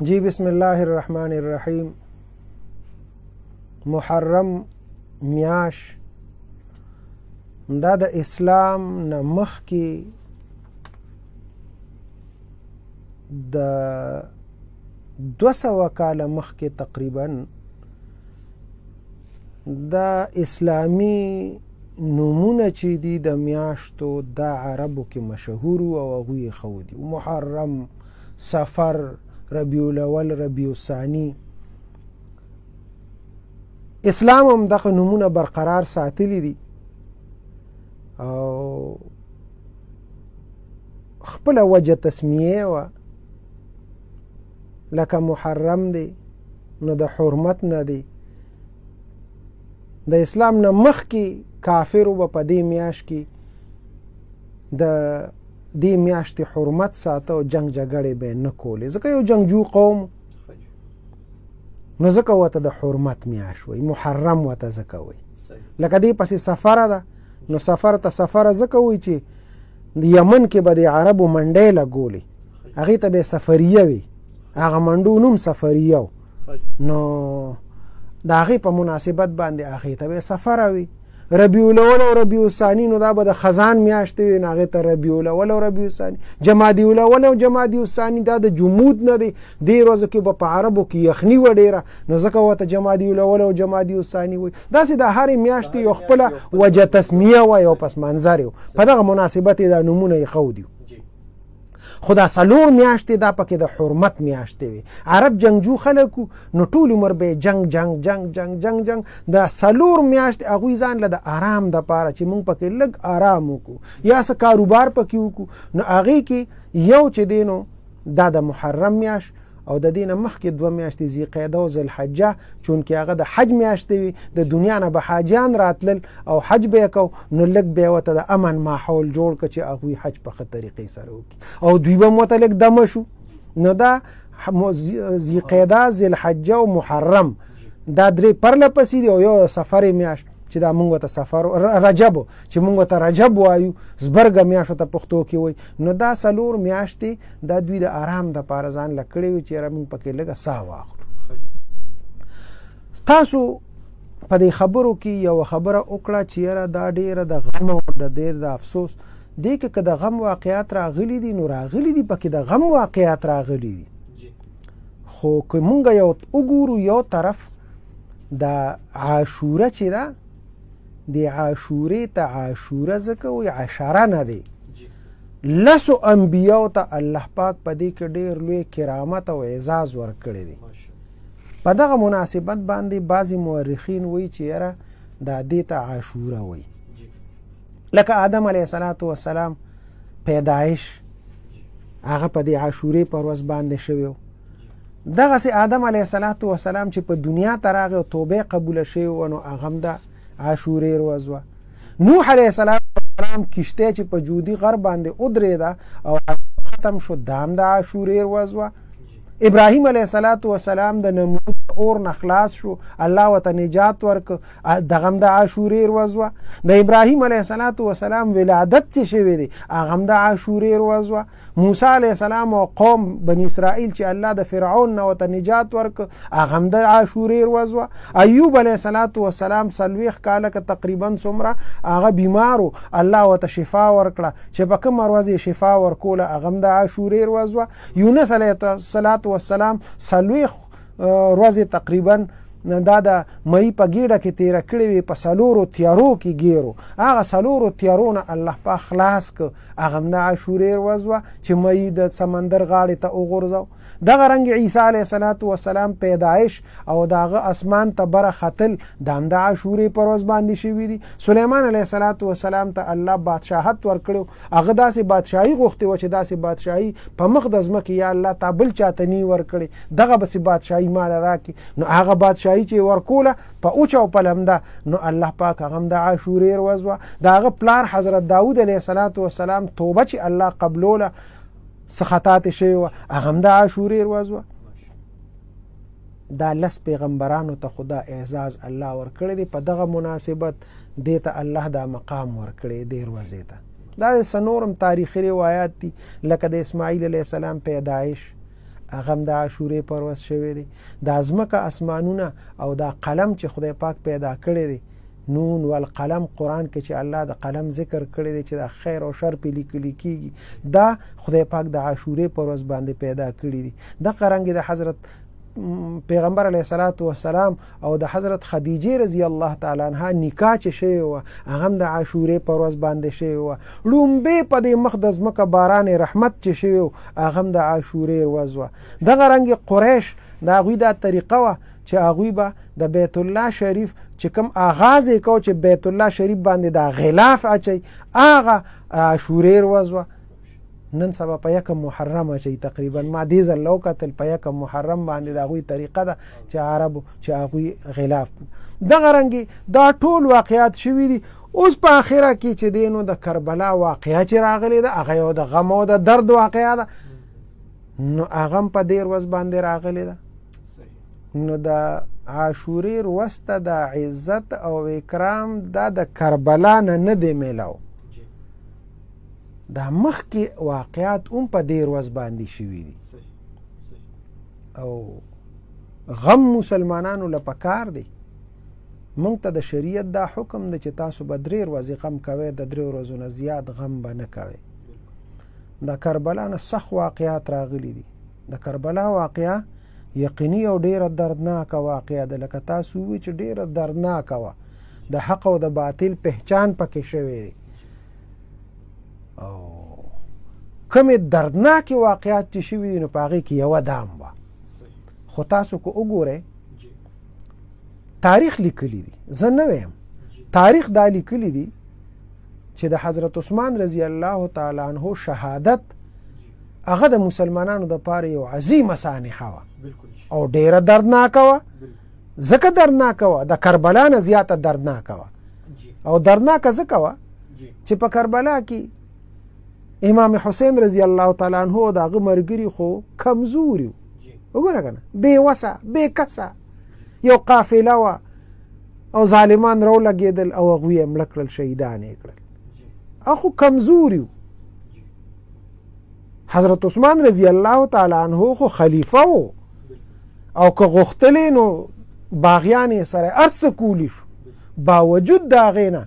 جی بسم الله الرحمن الرحیم. محرم میاش دا د اسلام نه مخکې د 200 کاله مخکې تقریبا دا اسلامی نومونه چې دي د میاشتو دا عربو کې مشهور او هغوی خو دي محرم، سفر، ربیع الاول، ربیع الثانی. اسلام هم دغه نومونه برقرار ساتلی دي او خپل وجه تسمیه و لکه محرم دی نو د حرمت نه دی. د اسلام نه مخکې کافرو په دې میاشت کې د دې میاشتې حرمت ساته او جنگ جګړې به نه کولې، ځکه یو جنگجو قوم نو ځکه ورته د حرمت میاشت وایي، محرم ورته ځکه وایي. لکه دې پسې سفره ده نو سفر ته سفره ځکه وایي چې د یمن کې به د عربو منډۍ لګولې، هغې ته به سفریه وي، هغه منډو نوم سفریه و. نو د هغې په مناسبت باندې هغې ته به سفره وي. ربیع الاول او ربیع الثانی نو دا به د خزان میاشتې وي، نو هغې ته ربیع الاول او ربیع الثانی. جمادی الاول او جمادی الثانی دا د جمود نه دی، دې ورځو کې به په عربو کې یخني وه ډېره، نو ځکه ورته جمادی الاول او جمادی الثانی وایي. داسې د هرې میاشتې یو خپله وجه تسمیه وه، یو پس منظر یو، په دغه مناسبت یې دا نومونه یې ښودي. خو دا څلور میاشتې دا پکې د حرمت میاشتې وي. عرب جنگجو خلک نو ټول عمر به جنگ جنگ جنگ جنگ جنگ جنگ. دا څلور میاشتې هغوی ځان له د آرام دپاره چې موږ پکې لږ آرام وکړو یا څه کاروبار پکې وکړو، نو هغې کې یو چې دی نو دا د محرم میاشت او د دې نه مخکې 2 میاشتې ذیقعده او ذوالحجه، چونکې هغه د حج میاشتې وي، د دنیا نه به حاجیان راتلل او حج به یې کو، نو لږ به یې ورته د امن ماحول جوړ کړه چې هغوی حج په ښه طریقې سره وکړي او دوی به هم ورته لږ دمه شو. نو دا ذیقعده، ذوالحجه او محرم دا درې پرله پسې دي او یو سفر میاشت چې دا مونږ ته سفر رجب چې مونږ ته رجب وایو، زبرګه میاشت ته پښتو کې وایي. نو دا څلور میاشتې دا دوی د آرام دپاره ځان له کړې وي چې یاره مونږ پکې لږه ساه واخلو. تاسو په دې خبرو کې یوه خبره وکړه چې یاره دا ډېره د غم او ډېر د افسوس دې کې که د غم واقعات راغلي دي نو راغلي دي، پکې د غم واقعات راغلي دي. خو که مونږ یو وګورو یو طرف د عاشوره چې ده، د عاشورې ته عاشوره ځکه وایي عشره نه دی. 10 انبیاو ته الله پاک په دې کې ډېر لوی کرامت او اعزاز ورکړی دی. په دغه مناسبت باندې بعضې مورخین وایي چې یاره دا دې ته عاشوره وایي. لکه آدم علیه السلام پیدایش هغه په دې عاشورې په ورځ باندې شوی و. دغسې آدم علیه السلام چې په دنیا ته راغی او توبه قبوله شوې وه نو هغه هم د عاشورې ورځ وه. نوح علیه السلام کشتی چې په جودي غر باندې ودرېده او ختم شو، دا هم د عاشورې ورځ وه. ابراهیم علیه السلام د نمرود اور نه خلاص شو، الله ورته نجات ورکړ، دغه هم د عاشورې ورځ وه. د ابراهیم علیه السلام ولادت چې شوی دی هغه هم د عاشورې ورځ وه. موسی علیه السلام او قوم بني اسرائیل چې الله د فرعون نه ورته نجات ورکړ هغه هم د عاشورې ورځ وه. ایوب علیه السلام 40 کاله که تقریبا څومره هغه بیمارو، الله ورته شفا ورکړه، چې په کومه ورځ یې شفا ورکوله هغه هم د عاشورې ورځ وه. یونس علیه السلام 40 ورځې تقریبا دا د مئی په ګیډه کې تیره کړې وي، په 4 تیارو کې ګیرو، هغه 4 تیارو نه الله پاک خلاص که، هغه هم د عاشورې ورځ وه چې مئی د سمندر غاړې ته وغورځو. دغه رنګ عیسی علیه السلام پیدایش او د هغه اسمان ته بره ختل دا هم د عاشورې په ورځ باندې شوي دي. سلیمان علیه السلام ته الله بادشاهت ورکړو، هغه داسې بادشاهي غوښتې وه چې داسې بادشاهي په مخ د ځمکې یا الله تا بل چاته نی ورکړې، دغه بسې بادشاهي ماله راکړي. نو هغه بادشاهي چې ورکوله په اوچ او په لمده نو الله پاک هغه هم د عاشورې ورځ وه. د هغه پلار حضرت داود علیه السلام توبه چې الله قبلوله څه خطا ترې شوې وه هغه هم د عاشورې ورځ وه. دا 10 پیغمبرانو ته خدا اعزاز الله ورکړی دی، په دغه مناسبت دې ته الله دا مقام ورکړی دې ورځې ته. دا څه نورم تاریخي روایات دي لکه د اسماعیل علیه السلام پیدایش، هغه هم د عاشورې پر ورځ شوی دی. دا ځمکه اسمانونه او دا قلم چې خدای پاک پیدا کړی دی، نون والقلم قرآن کې چې الله د قلم ذکر کړی دی چې دا خیر او شر پې لیکلی کېږي، دا خدای پاک د عاشورې پر ورځ باندې پیدا کړي دي. دغه رنګې د حضرت پیغمبر علیه الصلاة والسلام او د حضرت خدیجه رضی الله تعالی عنها نکاح چې شوی وه هغه هم د عاشورې په ورځ باندې شوی وه. لومبې په دې مخ د ځمکه باران رحمت چې شوی و هغه هم د عاشورې ورځ وه. دغه رنګې قریش د هغوی دا طریقه وه چې هغوی به د بیت الله شریف چې کوم آغاز یې کو چې بیت الله شریف باندې دا غلاف اچي هغه عاشورې ورځ وه. نن سبا په یکم محرم اچي تقریبا ما دې ځل لو کتل په یکم محرم باندې د هغوی طریقه ده چې عربو چې هغوی غلاف. دغه رنګې دا ټول واقعات شوي دي. اوس په آخره کې چې دی نو د کربلا واقعه چې راغلی ده هغه یو د غم او د درد واقعه ده، نو هغه هم په دې ورځ باندې راغلی ده. نو د عاشورې ورځ ته د عزت او اکرام دا د کربلا نه دی میلاو، دا مخکې واقعات هم په دې ورځ باندې شوي دي. او غم مسلمانانو له پکار دی. موږ ته د شریعت دا حکم دی چې تاسو به 3 ورځې غم کوئ، د 3 ورځو نه زیات غم به نه کوئ. د کربلا نه سخت واقعات راغلي دي. د کربلا واقعه یقیني او ډیره دردناکه واقعه ده، لکه تاسو ووایئ چې ډیره دردناکه وه. د حق او د باطل پهچان پکې شوی دی. او کومې دردناکې واقعات چې شوي دي نو په هغې کې یوه دام وه. خو تاسو که وګورئ تاریخ لیکلی دی، زه نه ویم، تاریخ دا لیکلی دی چې د حضرت عثمان رضی الله تعالی عنه شهادت هغه د مسلمانانو دپاره یو عظیمه سانحه وه او ډیره دردناکه وه. ځکه دردناکه وه، د کربلا نه زیاته دردناکه وه. او دردناکه ځکه وه چې په کربلا کې امام حسین رضی الله تعالی عنه او د هغه ملګري خو کمزوري وو. وګوره که نه، بېوسه بېکسه یو قافله وه او ظالمان راولګېدل او هغوی یې مړه کړل، شهیدان یې کړل. هغه خو کمزوري وو. حضرت عثمان رضی الله تعالی عنه خو خلیفه وو او که غوښتلې نو باغیان یې سره هر څه کولی شو. باوجود د هغې نه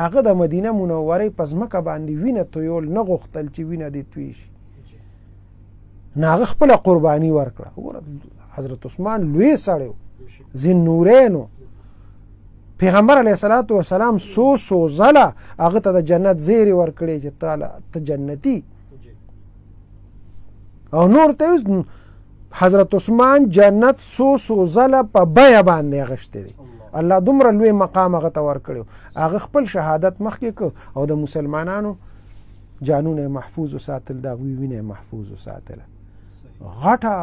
هغه د مدینه منورې په ځمکه باندې وینه تویول نه غوښتل چې وینه دې توی شي، نه هغه خپله قرباني ورکړه. وګوره حضرت عثمان لوی سړی و، ذی و. پیغمبر علیه الصلاة والسلام څو ځله هغه ته د جنت زیرې ورکړې چې ته جنتي. او نور ته حضرت عثمان جنت څو ځله په بیه باندې اخیستی دی. الله دومره لوی مقام هغه ته ورکړی. هغه خپل شهادت مخکې کړ او د مسلمانانو جانونه محفوظ وساتل، د هغوی وینه محفوظ وساتله. غټه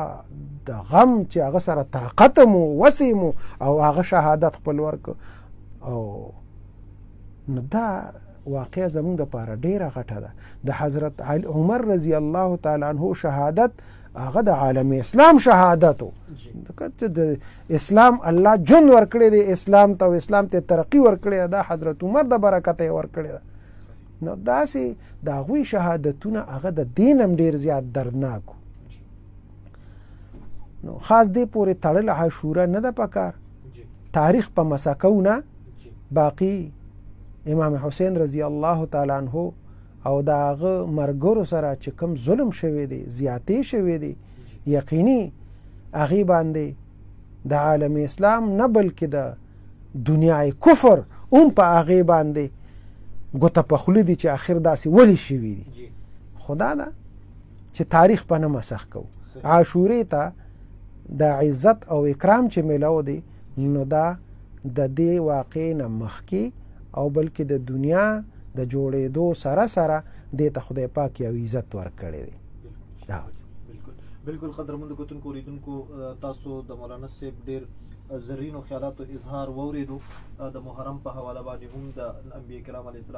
د غم چې هغه سره طاقت مو وسې مو او هغه شهادت خپل ورکړ. او نو دا واقعه زموږ دپاره ډیره غټه ده. د حضرت عمر رضی الله تعالی عنه شهادت هغه د عالم اسلام شهادت و. د اسلام الله جون ورکړی دی اسلام ته او اسلام ته ترقی ورکړی ده، حضرت عمر د برکته یې ورکړی ده. نو داسې د هغوی شهادتونه هغه د دین هم ډېر زیات دردناک. نو خاص دې پورې تړل عاشوره نه ده پکار. تاریخ په مسکو نه باقي امام حسین رضی الله تعالی عنه او د هغه مرګرو سره چې کوم ظلم شوی دی، زیاتې شوی دی، یقیني هغې باندې د عالم اسلام نه بلکې د دنیای کفر هم په هغې باندې ګوته په خوله دي چې آخر داسې ولې شوي دي. خدا ده چې تاریخ په نه مسخ کوو. عاشورې ته د عزت او اکرام چې میلاو دی نو دا د دې واقع نه مخکې او بلکې د دنیا د جوړېدو سره سره دې ته خدای پاک یو عزت ورکړی دی. بالکل قدرمنو کتونکو اوریدونکو تاسو د مولانا صاحب ډېر زرینو خیالاتو اظهار واورېدو. د محرم په حواله باندې هم د انبیاء کرام علیه السلام